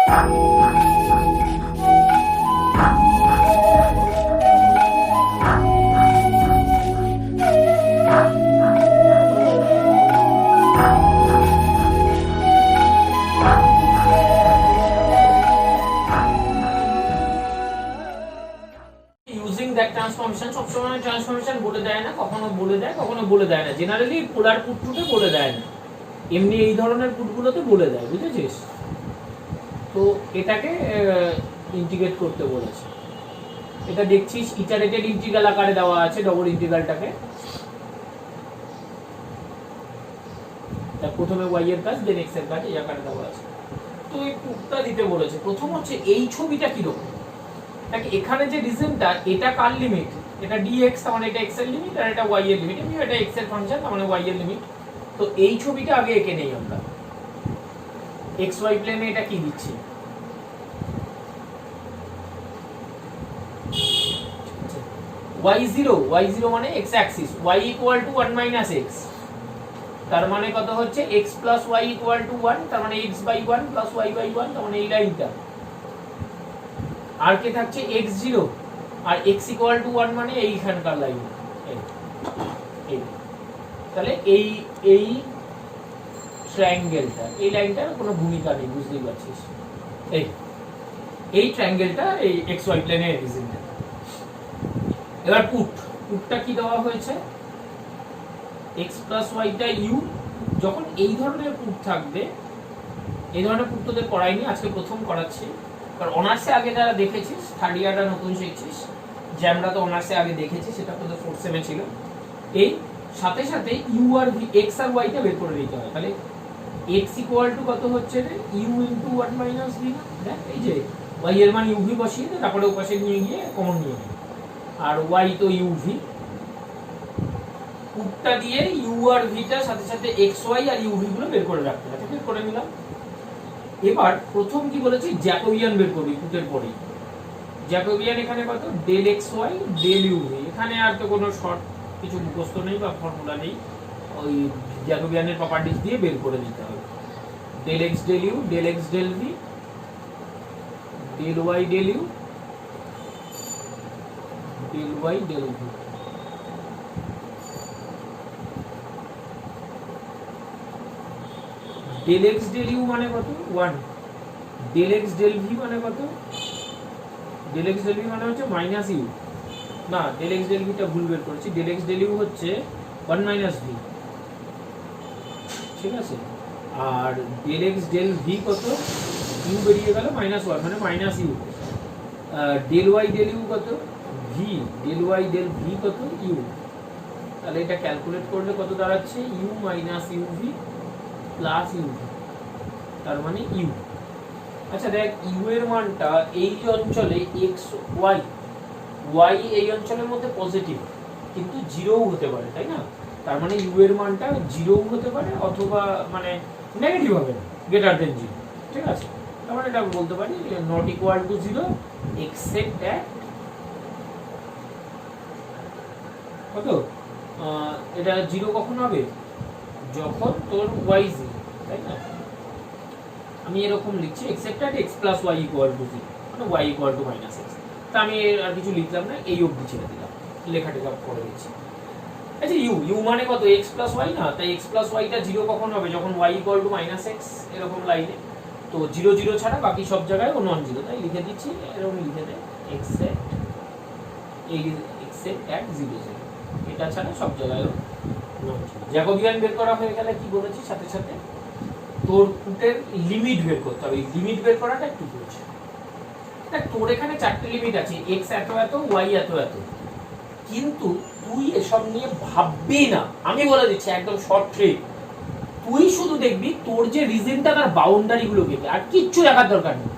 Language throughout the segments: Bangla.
ট্রান্সফরমেশন সবসময় ট্রান্সফরমেশন বলে দেয় না, কখনো বলে দেয় কখনো বলে দেয় না। জেনারেলি পোলার পুটটুকে বলে দেয় না, এমনি এই ধরনের পুটগুলোতে বলে দেয়, বুঝেছিস? তো এটাকে ইন্টিগ্রেট করতে বলেছে। এটা দেখছিস ইটারেটেড ইন্টিগ্রাল আকারে দেওয়া আছে, ডবল ইন্টিগ্রালটাকে। প্রথমে y এর কাজ দেন x এর কাজ এই আকারে দেওয়া আছে। তো এই পুটটা দিতে বলেছে। প্রথম হচ্ছে এই ছবিটা কি রকম, এখানে যে রিজনটা, এটা কার লিমিট? এটা dx, তার মানে এটা x এর লিমিট, আর এটা y এর লিমিট। এটা x এর ফাংশন, তার মানে y এর লিমিট। তো এই ছবিটা আগে এঁকে নেই আমরা। xy প্লেনে এটা কি দিচ্ছি? y0 মানে x axis, y equal to 1 minus x, তার মানে কত হচ্ছে x plus y equal to 1, তার মানে x by 1 plus y by 1, তার মানে এই লাইনটা। আর কে থাকছে x0, R x equal to 1 মানে এইখানকার লাইন। এই তাহলে এই ট্রায়াঙ্গেলটা, এই লাইনটার কোনো ভূমিকা নেই, বুঝতেই পারছিস? এই ট্রায়াঙ্গেলটা এই xy প্লেনে রিজনটা। এবার পুটটা কি দেওয়া হয়েছে? x প্লাস y টা u। যখন এই ধরনের পুট থাকবে, এই ধরনের পুট তোদের পড়াইনি, আজকে প্রথম করাচ্ছি। কারণ অনার্সে আগে যারা দেখেছিস, থার্ড ইয়ারটা নতুন শিখছিস, যে আমরা তো অনার্সে আগে দেখেছি, সেটা তোদের ফোর্থ সেমে ছিল। এই সাথে সাথে u আর v, x আর y টা বের করে নিতে হয়। তাহলে x ইকুয়াল টু কত হচ্ছে রে? u into 1 minus v। দেখ এই যে y এর মান uv বসিয়ে দে, তারপরে ওপাশে নিয়ে গিয়ে কমন নিয়ে নে। আর y তো uv, পুটটা দিয়ে u আর v টা সাথে সাথে xy আর uv গুলো বের করে রাখতে হবে। বের করে নিলাম। এবার প্রথম কি বলেছি? জ্যাকোবিয়ান বের করবি পুটের পরেই। জ্যাকোবিয়ান এখানে কত? Del xy del uv। এখানে আর তো কোনো শর্ট কিছু মুখস্থ নেই বা ফর্মুলা নেই, ওই জ্যাকোবিয়ানের প্রপার্টিজ দিয়ে বের করে দিতে হবে। Del x del u, del x del v, del y del u, del y del v। Del x del u মানে কত? 1। ডেল x ডেল v মানে কত? ডেল x ডেল v মানে হচ্ছে মাইনাস u। না, ডেল x ডেল v টা ভুল বের করেছি। ডেল x ডেল u হচ্ছে 1 মাইনাস v, ঠিক আছে? আর ডেল x ডেল v কত? u বেরিয়ে গেল -1, মানে minus u। Del y del u কত? v। Del y del v কত? u। তাহলে এটা ক্যালকুলেট করলে কত দাঁড়াচ্ছে? u minus uv plus u, তার মানে u। আচ্ছা দেখ, u এর মানটা এই অঞ্চলে x y, y এই অঞ্চলের মধ্যে পজিটিভ, কিন্তু 0ও হতে পারে, তাই না? তার মানে u এর মানটা 0ও হতে পারে, অথবা মানে নেগেটিভ হবে না, গ্রেটার দেন 0, ঠিক আছে? তার মানে এটা বলতে পারি not equal to 0 except at কত? এটা 0 কখন হবে? যখন তোর y 0, তাই না? আমি এরকম লিখছি, except at x plus y equal to 0, মানে y equal to minus x। তা আমি আর কিছু লিখলাম না, এই অবধি ছেড়ে দিলাম, লেখাটা করে দিচ্ছি। আচ্ছা u মানে কত? x প্লাস y না? তাই x প্লাস y টা 0 কখন হবে? যখন y equal to minus x, এরকম লাইনে। তো 0 0 ছাড়া বাকি সব জায়গায় ও নন 0, তাই লিখে দিচ্ছি, এরকম লিখে দেয় এক্সেপ্ট অ্যাট 0 0, এটা ছাড়া সব জায়গায় নন 0। জ্যাকোবিয়ান বের করা হয়ে গেলে কি বলেছি? সাথে সাথে তোর পুটের লিমিট বের করতে হবে। লিমিট বের করাটা একটু বুঝ। দেখ, তোর এখানে 4টে লিমিট আছে, x এত এত, y এত এত, কিন্তু তুই এসব নিয়ে ভাববি না, আমি বলে দিচ্ছি একদম শর্ট ট্রিক। তুই শুধু দেখবি তোর যে রিজনটা, তার বাউন্ডারি গুলো দেখবি, আর কিচ্ছু দেখার দরকার নেই।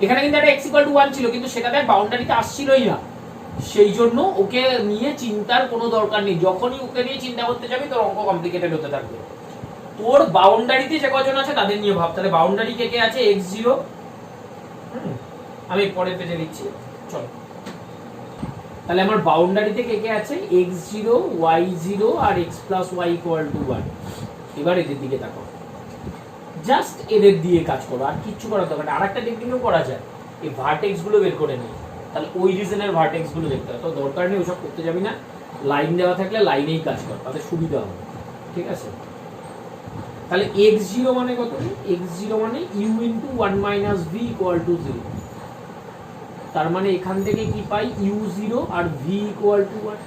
এখানে কিন্তু একটা x ইকুয়াল টু 1 ছিল, কিন্তু সেটা দেখ বাউন্ডারিতে আসছিলই না, সেই জন্য ওকে নিয়ে চিন্তার কোনো দরকার নেই। যখনই ওকে নিয়ে চিন্তা করতে যাবি, তোর অঙ্ক কমপ্লিকেটেড হতে থাকবে। তোর বাউন্ডারিতে যে কজন আছে তাদের নিয়ে ভাব। তাহলে বাউন্ডারি কে কে আছে? x0, আমি পরের পেজে লিখছি, চলো। তাহলে আমার বাউন্ডারিতে কে কে আছে? x0, y0 আর x plus y equal to 1। এবার এদের দিকে তাকাও। জাস্ট এদের দিয়ে কাজ করো, আর কিচ্ছু করার দরকার নেই। আরেকটা টেকনিকও করা যায়, এই ভার্টেক্স গুলো বের করে নিই, তাহলে ওই রিজনের ভার্টেক্স গুলো দেখতে হবে, তো দরকার নেই ওসব করতে যাবি না, লাইন দেওয়া থাকলে লাইনেই কাজ কর, তাতে সুবিধা হবে। ঠিক আছে, তাহলে x0 মানে কত? x0 মানে u into 1 minus v equal to 0। তার মানে এখান থেকে কি পাই? u0 আর v ইকুয়াল টু 1।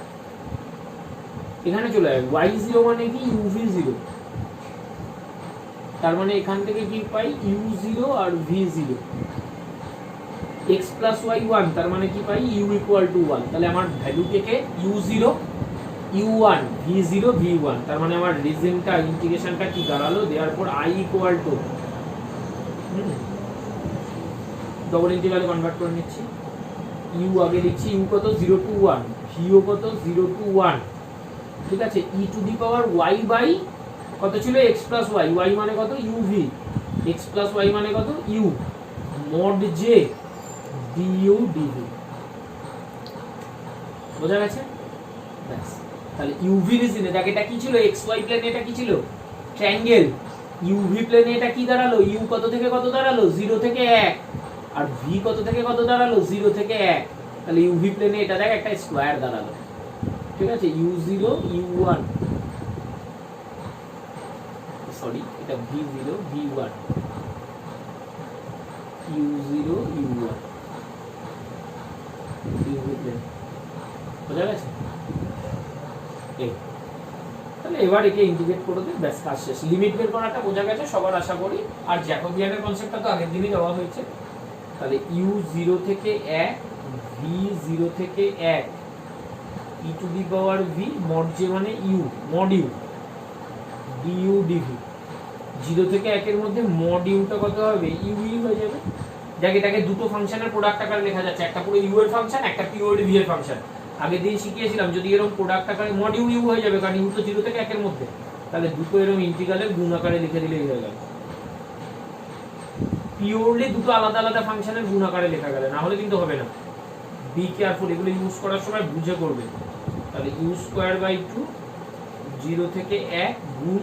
এখানে চলে যাবে y0 মানে কি? uv0। তার মানে এখান থেকে কি পাই? u0 আর v0। x প্লাস y 1, তার মানে কি পাই? u equal to 1। তাহলে আমার ভ্যালু থেকে u0 u1 v0 v1, তার মানে আমার রিজনটা ইন্টিগ্রেশনটা কি দাঁড়ালো? দেওয়ার i ইকুয়াল টু ডবল ইন্টিগ্রালে কনভার্ট করে নিচ্ছি, u আগে লিখছি, u কত? 0 টু 1, v ও কত? 0 টু 1। ঠিক আছে, e to the power y by কত ছিল? x প্লাস y, y মানে কত? uv, x প্লাস y মানে কত? u mod j du dv। বোঝা গেছে? ব্যাস, তাহলে uv রিজনে দেখ, এটা কি ছিল? xy প্লেনে এটা কি ছিল? ট্রায়াঙ্গেল। uv প্লেনে এটা কি দাঁড়ালো? u কত থেকে কত দাঁড়ালো? 0 থেকে 1। আর v কত থেকে কত দাঁড়ালো? 0 থেকে 1। তাহলে uv প্লেনে এটা দেখ একটা স্কয়ার দাঁড়ালো। ঠিক আছে, u0 u1, সরি এটা v0 v1, u0 u1 uv plane. বোঝা গেছে? এই তাহলে এবার একে ইন্টিগ্রেট করে দিই, ব্যাস কাজ শেষ। লিমিট বের করাটা বোঝা গেছে সবার আশা করি, আর জ্যাকোবিয়ানের কনসেপ্টটা তো আগের দিনই দেওয়া হয়েছে। তাহলে u0 থেকে 1 v0 থেকে 1 e to the power v mod j মানে u mod u du dv। 0 থেকে 1 এর মধ্যে mod u টা কত হবে? u হয়ে যাবে। দেখ এটাকে দুটো ফাংশনের প্রোডাক্ট আকারে লেখা যাচ্ছে, একটা পুরো u এর ফাংশন, একটা পিওরলি v এর ফাংশন। আগের দিন শিখিয়েছিলাম যদি এরকম প্রোডাক্ট আকারে mod u হয়ে যাবে, কারণ u তো 0 থেকে 1 এর মধ্যে, তাহলে দুটো এরকম ইন্টিগ্রালের গুণ আকারে লিখে দিলেই হয়ে গেল। পিওরলি দুটো আলাদা আলাদা ফাংশনের গুণ আকারে লেখা গেল, না হলে কিন্তু হবে না। বি কেয়ারফুল, এগুলো ইউজ করার সময় বুঝে করবে। তাহলে u স্কয়ার বাই 2 0 থেকে 1 গুণ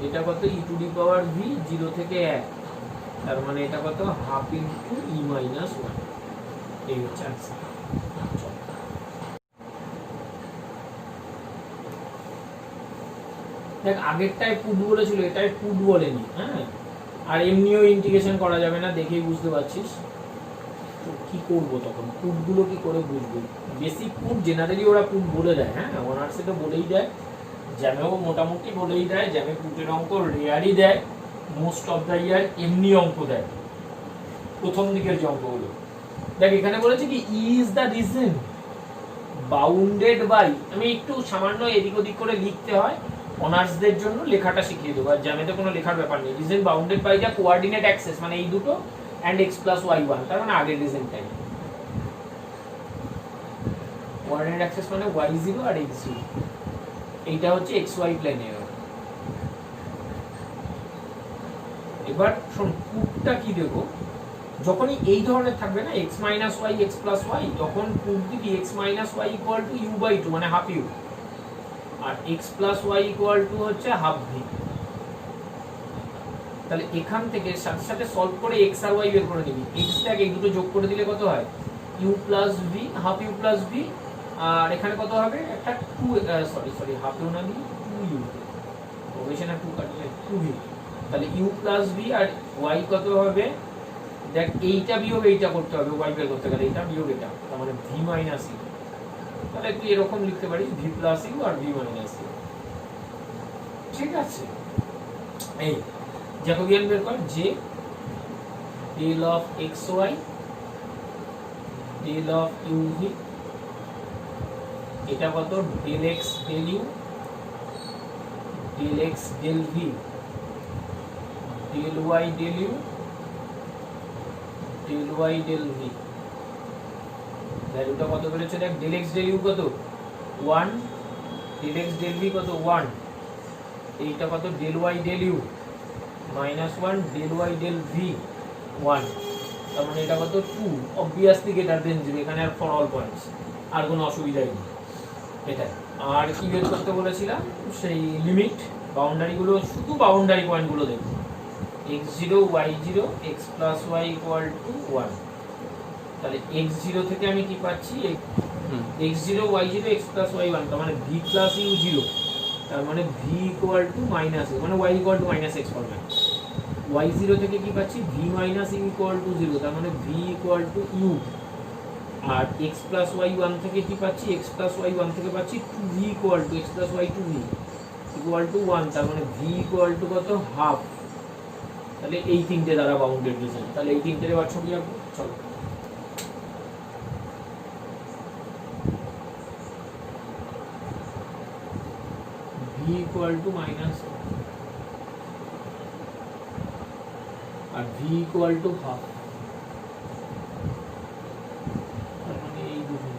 এটা কত? e to the power v 0 থেকে 1, তার মানে এটা কত? Half into e minus 1। এই হচ্ছে आंसर। দেখ আগেরটায় পুট বলেছিল, এটাই পুট বলেনি। হ্যাঁ, আর এমনিও ইন্টিগ্রেশন করা যাবে না, দেখেই বুঝতে পারছিস। তো কি করব তখন? পুটগুলো কি করে বুঝবো? বেসিক পুট জেনারেলি ওরা পুট বলে দেয়, হ্যাঁ অনার্সে তো বলেই দেয়, জ্যামেও মোটামুটি বলেই দেয়, জ্যামে পুটের অঙ্ক রেয়ারই দেয়, মোস্ট অফ দ্য ইয়ার এমনি অঙ্ক দেয় প্রথম দিকের যে অঙ্কগুলো। দেখ এখানে বলেছে কি is the region bounded by, আমি একটু সামান্য এদিক ওদিক করে লিখতে হয়, অনার্সদের জন্য লেখাটা শিখিয়ে দেবো, আর জ্যামেতে কোনো লেখার ব্যাপার নেই। রিজন বাউন্ডেড বাই যা কোঅর্ডিনেট অ্যাক্সেস মানে এই দুটো and x plus y1, তার মানে আগের রিজনটাই। কোঅর্ডিনেট অ্যাক্সেস মানে y0 আর x0, এইটা হচ্ছে xy প্লেনে। এবার শোন পুটটা কি দেব, যখনই এই ধরনের থাকবে না x minus y x plus y, তখন পুট দিবি x minus y equal to u/2 মানে হাফ u, আর x plus y equal to হচ্ছে হাফ v। তাহলে এখান থেকে সাথে সাথে সলভ করে x আর y বের করে নিবি। x টাকে এই দুটো যোগ করে দিলে কত হয়? u plus v, half u plus v, আর এখানে কত হবে? একটা 2 সরি হাফ u না দিয়ে 2u, ওবেশনে 2 কাটলে 2v। তাহলে u প্লাস v আর y কত হবে? দেখ এইটা বিয়োগ এইটা করতে হবে y বের করতে গেলে, এটা বিয়োগ এটা, তার মানে v মাইনাস u। তাহলে তুই এরকম লিখতে পারিস v প্লাস u আর v মাইনাস u। ঠিক আছে, এই জ্যাকোবিয়ান বের কর, যে del of xy del of uv, এটা কত? del x del u del x del v del y del u del y del v। ভ্যালুটা কত বেরোচ্ছে দেখ, del x del u কত? 1, del x del v কত? 1, এইটা কত? del y del u -1, del y del v 1, তার মানে এটা কত? 2, obviously greater than 0, এখানে আর ফর অল পয়েন্টস, আর কোনো অসুবিধাই নেই। এটা আর কি বের করতে বলেছিলাম, সেই লিমিট, বাউন্ডারি গুলো, শুধু বাউন্ডারি পয়েন্ট গুলো দেখো, x0 y0 x plus y equal to 1। তাহলে x0 থেকে আমি কি পাচ্ছি x0 y0 x plus y 1, তার মানে v প্লাস u 0, তার মানে v ইকুয়াল টু মাইনাস মানে y equal to minus x format. y0 থেকে কি পাচ্ছি v minus u equal to 0, তার মানে v ইকুয়াল টু u। আর x প্লাস y 1 থেকে কি পাচ্ছি x প্লাস y 1 থেকে পাচ্ছি 2v equal to x plus y 2v equal to 1, তার মানে v ইকুয়াল টু কত হাফ। তাহলে এই তিনটে দ্বারা বাউন্ডেড রিজন। তাহলে এই তিনটে এবার ছবি আঁকবো, চলো। v ইকুয়াল টু মাইনাস আর v ইকুয়াল টু হাফ, তার মানে এই দুটো।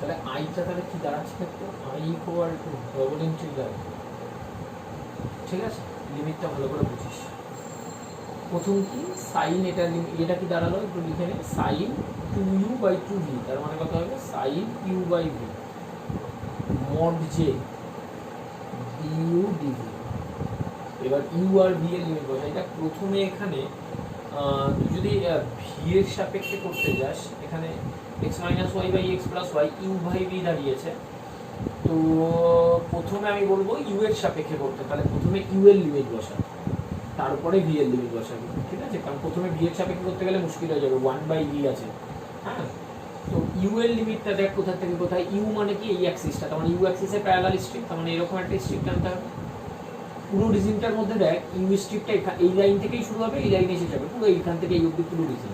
তাহলে আইটা তাহলে কি দাঁড়াচ্ছে দেখো, I equal to double integral, ঠিক আছে? লিমিটটা ভালো করে বুঝিস। প্রথম কি সাইন, এটা কি দাঁড়ালো একটু লিখে নে, সাইন 2u বাই 2v, তার মানে কত হবে sine u by v mod J du dv। এবার u আর v এর লিমিট বসা। এটা প্রথমে এখানে তুই যদি v এর সাপেক্ষে করতে যাস, এখানে x minus y by x plus y u by v দাঁড়িয়েছে। তো প্রথমে আমি বলবো ইউ এর সাপেক্ষে করতে, তাহলে প্রথমে ইউ এর লিমিট বসা, তারপরে ভি এর লিমিট বসাবি, ঠিক আছে? কারণ প্রথমে ভি এর সাপেক্ষে করতে গেলে মুশকিল হয়ে যাবে, 1 বাই ভি আছে, হ্যাঁ। তো ইউ এর লিমিটটা দেখ কোথা থেকে কোথায়, ইউ মানে কি এই অ্যাক্সিসটা, তার মানে ইউ অ্যাক্সিসে প্যারালাল স্ট্রিপ, তার মানে এরকম একটা স্ট্রিপ টানতে হবে। পুরো রিজিনটার মধ্যে দেখ ইউ স্ট্রিপটা এই লাইন থেকেই শুরু হবে, এই লাইনে এসে যাবে, পুরো এইখান থেকে এই অবধি পুরো রিজিন।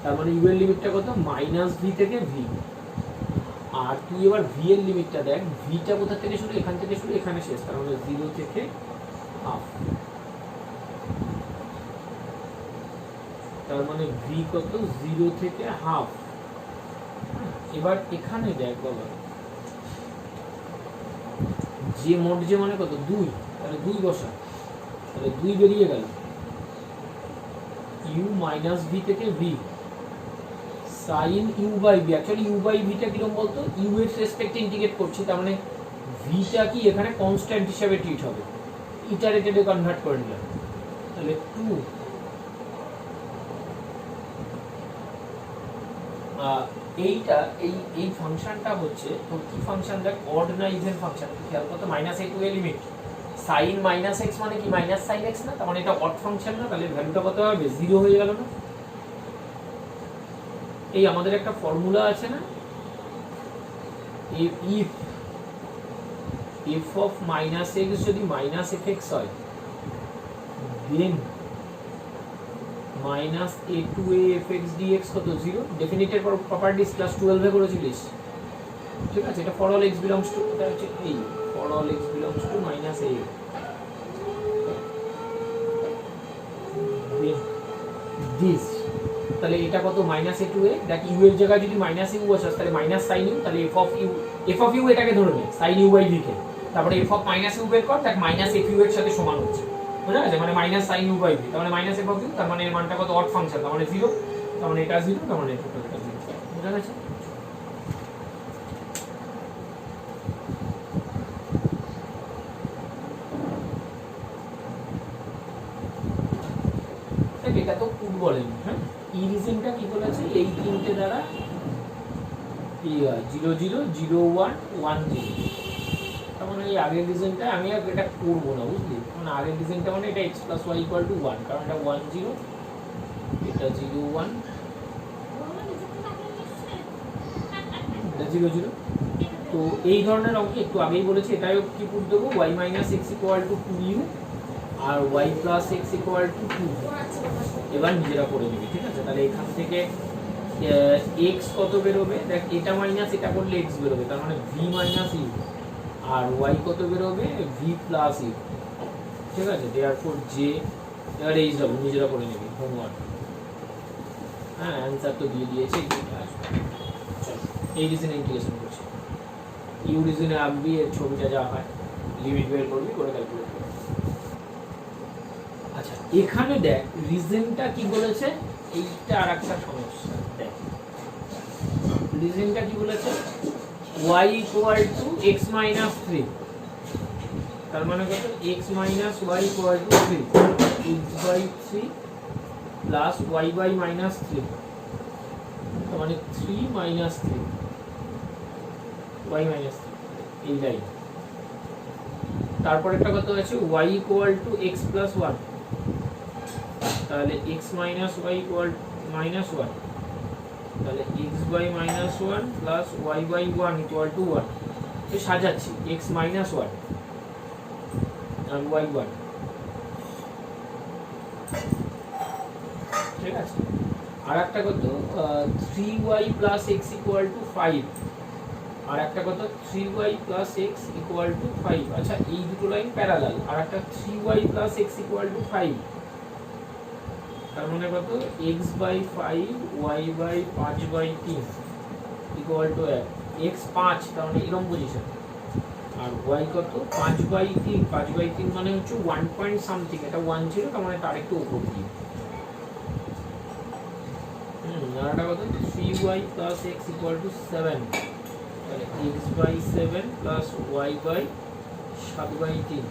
তার মানে ইউ এর লিমিটটা কত মাইনাস ভি থেকে ভি। আর তুই এবার ভি এর লিমিটটা দেখ, ভিটা কোথা থেকে শুরু, এখান থেকে শুরু এখানে শেষ, তার মানে 0 থেকে হাফ। তার মানে ভি কত 0 থেকে হাফ। এবার এখানে দেখ বাবা, যে মোট যে মানে কত 2, তাহলে 2 বসা, তাহলে 2 বেরিয়ে গেল। ইউ মাইনাস ভি থেকে V sine you by V. Actually U by ভিটা কিরকম বলতো, ইউ এর রেসপেক্টে ইন্টিগ্রেট করছি, তার মানে ভিটা কি এখানে কনস্ট্যান্ট হিসাবে ট্রিট হবে, ইটারেটেডে কনভার্ট করে নিলাম। তাহলে 2 এইটা এই ফাংশনটা হচ্ছে তোর কি ফাংশন দেখ, অড না ইভেন ফাংশন, খেয়াল করতে minus a to a limit sine minus x মানে কি মাইনাস সাইন এক্স না, তার মানে এটা অড ফাংশন না, তাহলে ভ্যালুটা কত হবে 0 হয়ে গেল না। এই আমাদের একটা ফর্মুলা আছে না, if of minus x যদি minus fx হয়, then minus a to a fx dx কত 0। ডেফিনিটের প্রপার্টিজ ক্লাস 12 এ করেছিলিস, ঠিক আছে? এটা for all x belongs to, এটা হচ্ছে এই for all x belongs to minus a, this। তাহলে এটা কত মাইনাস a টু a, দেখ ইউ এর জায়গায় যদি মাইনাস ইউ বসাস তাহলে মাইনাস সাইন ইউ, তাহলে এফ অফ ইউ এটাকে ধরে নে সাইন ইউ বাই ভি কে, তারপরে এফ অফ মাইনাস ইউ বের কর, দেখ মাইনাস এফ ইউ এর সাথে সমান হচ্ছে, বুঝা গেছে? মানে minus sine you by v, তার মানে মাইনাস এফ অফ ইউ, তার মানে এর মানটা কত অড ফাংশন, তার মানে 0, তার মানে এটা 0, তার মানে এটা 0, বুঝা গেছে? এটা তো পুট বলেনি, হ্যাঁ। ই রিজনটা কি বলেছে, এই তিনটে দ্বারা 0 0 0 1 1 0, তার মানে এই আগের রিজনটা আমি আর এটা করবো না, বুঝলি? মানে আগের রিজনটা মানে এটা x plus y equal to 1, কারণ এটা 1 0, এটা 0 1, এটা 0 0। তো এই ধরনের অঙ্কে একটু আগেই বলেছি, এটাও কি পুট দেবো, y minus x equal to 2u আর y plus x equal to 2। এবার নিজেরা করে নিবি, ঠিক আছে? তাহলে এখান থেকে x কত বেরোবে, দেখ এটা মাইনাস এটা করলে x বেরোবে, তার মানে v মাইনাস ইউ, আর y কত বেরোবে v প্লাস ইউ, ঠিক আছে? দেয়ারফর যে এবার এইচ ডাবল নিজেরা করে নিবি, হোমওয়ার্ক। হ্যাঁ, অ্যান্সার তো দিয়ে দিয়েছে, এই রিজনে ইন্টিগ্রেশন করছি। ইউ রিজনে আঁকবি, এর ছবিটা যা হয়, লিমিট বের করবি, করে ক্যালকুলেট করবি। আচ্ছা এখানে দেখ রিজনটা কি বলেছে, এইটা আর একটা সমস্যা। দেখ রিজনটা কি বলেছে, y equal to x minus 3, তার মানে কত, x minus y equal to 3, x by 3 plus y by minus 3, তার মানে 3 মাইনাস 3 y মাইনাস 3, এই লাইন। তারপর একটা কত আছে, y equal to x plus 1, তাহলে x minus y equal minus 1, তাহলে x by minus 1 plus y by 1 equal to 1। তো সাজাচ্ছি x মাইনাস 1 আর y 1, ঠিক আছে। আর একটা কত 3y plus x equal to 5, আর একটা কত 3y plus x equal to 5। আচ্ছা এই দুটো লাইন প্যারালাল, আর একটা 3y plus x equal to 5, তার মানে কত x by 5 y by 5 by 3 equal to 1, x 5, তার মানে এরকম পজিশন, আর y কত 5 বাই 3, 5 বাই 3 মানে হচ্ছে 1 পয়েন্ট সামথিং, এটা 1 ছিল, তার মানে তার একটু উপর দিয়ে। আর একটা কত 3y plus x equal two 7, তাহলে x by 7 plus y by 7 by 3,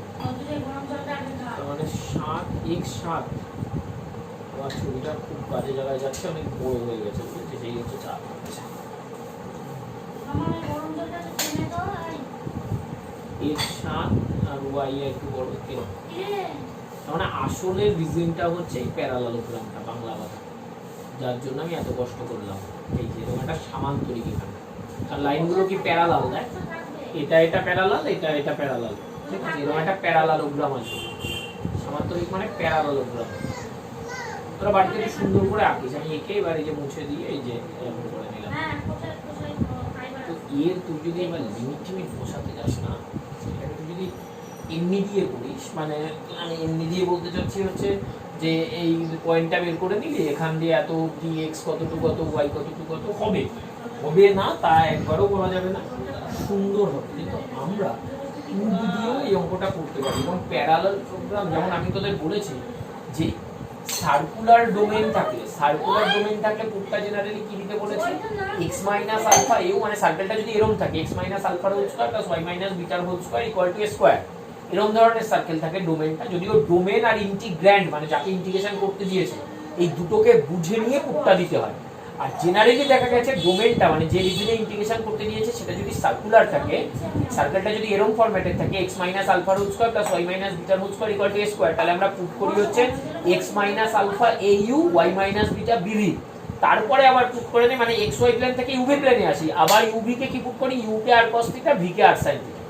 তার মানে 7x 7। আমার ছবিটা খুব বাজে জায়গায় যাচ্ছে, অনেক বড় হয়ে গেছে, বুঝেছি, সেই হচ্ছে চাপ। x 7 আর y একটু বড়, মানে আসলে রিজনটা হচ্ছে এই প্যারালালোগ্রামটা, বাংলা কথা, যার জন্য আমি এত কষ্ট করলাম। এই যে এরকম একটা সামান্তরিক এখানে, আর লাইনগুলো কি প্যারালাল, দেখ এটা এটা প্যারালাল, এটা এটা প্যারালাল, ঠিক আছে, এরকম একটা প্যারালালোগ্রাম আছে। সামান্তরিক মানে প্যারালালোগ্রাম। তোরা বাড়িতে একটু সুন্দর করে আঁকিস, আমি একে এবার এই যে মুছে দিয়ে এই যে এরকম করে নিলাম। তো এর তুই যদি এবার লিমিট টিমিট বসাতে যাস না, সেটাকে তুই যদি এমনি দিয়ে করিস, মানে আমি এমনি দিয়ে বলতে চাচ্ছি হচ্ছে যে এই পয়েন্টটা বের করে নিলি, এখান দিয়ে এত কি এক্স কতটুকু কত, ওয়াই কতটুকু কত হবে, হবে না তা একবারও বলা যাবে না, সুন্দর হবে। কিন্তু আমরা কিউব দিয়েও এই অঙ্কটা করতে পারি, এবং প্যারালাল প্রোগ্রাম, যেমন আমি তোদের বলেছি যে সার্কুলার ডোমেইন থাকলে, সার্কুলার ডোমেইন থাকলে পুরোটা জেনারেলি কি দিতে বলেছে, x মাইনাস আলফা এও, মানে সার্কেলটা যদি এরকম থাকে x মাইনাস আলফার whole square plus y minus বিটার whole square equal to a square, এরকম ধরনের সার্কেল থাকে ডোমেইনটা। যদিও ডোমেইন আর ইন্টিগ্র্যান্ড, মানে যাকে ইন্টিগ্রেশন করতে দিয়েছে, এই দুটোকে বুঝে নিয়ে পুরোটা দিতে হয়। আর জেনারেলি দেখা গেছে ডোমেইনটা, মানে যে রিজনে ইন্টিগ্রেশন করতে দিয়েছে সেটা যদি সার্কুলার থাকে, সার্কেলটা যদি এরকম ফরম্যাটের থাকে x minus alpha whole square plus y minus beta whole square equal to a square, তাহলে আমরা প্রুফ করি হচ্ছে x minus alpha au y minus beta bv। তারপরে আবার প্রুফ করে নেই, মানে xy প্লেন থেকে uv প্লেনে আসি, আবার uv কে কি প্রুফ করি, u কে r cos থিটা, v কে r sin থিটা।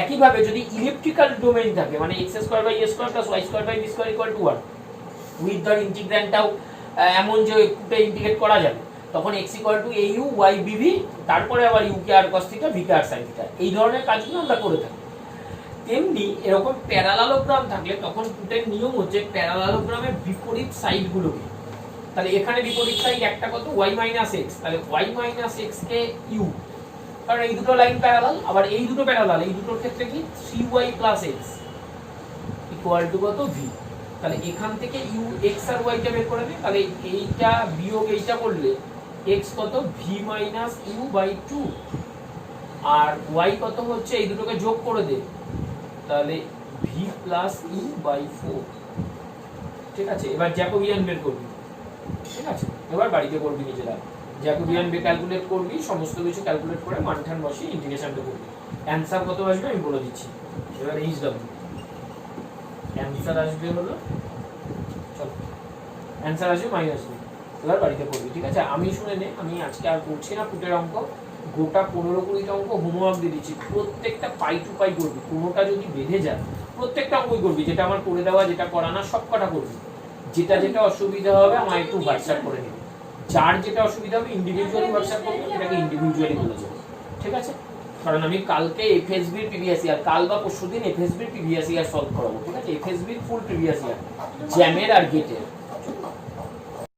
একইভাবে যদি ইলিপ্টিক্যাল ডোমেইন থাকে, মানে x square by a square plus y square by b square equal to 1, with the ইন্টিগ্র্যান্ডটাও এমন যে পুরোটা ইন্টিগ্রেট করা যাবে, তখন x equal to au y bv, তারপরে আবার u কে r cos থিটা, v কে r sin থিটা, এই ধরনের কাজগুলো আমরা করে থাকি। তেমনি এরকম প্যারালালোগ্রাম থাকলে তখন পুটের নিয়ম হচ্ছে প্যারালালোগ্রামের বিপরীত সাইডগুলোকে, তাহলে এখানে বিপরীত সাইড একটা কত y মাইনাস x, তাহলে y মাইনাস x কে u, কারণ এই দুটো লাইন প্যারালাল, আবার এই দুটো প্যারালাল, এই দুটোর ক্ষেত্রে কি 3y plus x equal two কত v, তাহলে এখান থেকে u x আর y টা বের করে নে, তাহলে এইটা বিয়োগ এইটা করলে x কত v মাইনাস u বাই 2, আর y কত হচ্ছে এই দুটোকে যোগ করে দে, তাহলে v প্লাস u বাই 4, ঠিক আছে। এবার জ্যাকোবিয়ান বের করবি, ঠিক আছে, এবার বাড়িতে করবি নিজেরা, জ্যাকোবিয়ান ক্যালকুলেট করবি, সমস্ত কিছু ক্যালকুলেট করে মানঠান বসিয়ে ইন্টিগ্রেশনটা করবি। অ্যানসার কত আসবে আমি বলে দিচ্ছি, এবার এইচডব্লিউ অ্যানসার আসবে হলো, চল অ্যানসার আসবে -2, এবার বাড়িতে করবি, ঠিক আছে। আমি শুনে নে, আমি আজকে আর করছি না পুটের অঙ্ক, গোটা 15-20টা অঙ্ক হোমওয়ার্ক দিয়ে দিচ্ছি, প্রত্যেকটা পাই টু পাই করবি, কোনোটা যদি বেঁধে যায় প্রত্যেকটা অঙ্কই করবি, যেটা আমার করে দেওয়া, যেটা করানো সব কটা করবি, যেটা যেটা অসুবিধা হবে আমার একটু হোয়াটসঅ্যাপ করে নিবি, যার যেটা অসুবিধা হবে ইন্ডিভিজুয়ালি হোয়াটসঅ্যাপ করবি, এটাকে ইন্ডিভিজুয়ালি বলে দেবো, ঠিক আছে। কারণ আমি কালকে এফএসবির প্রিভিয়াস ইয়ার, কাল বা পরশুদিন এফএসবির প্রিভিয়াস ইয়ার সলভ করাবো, ঠিক আছে, এফএসবির ফুল প্রিভিয়াস ইয়ার, জ্যামের আর গেটের।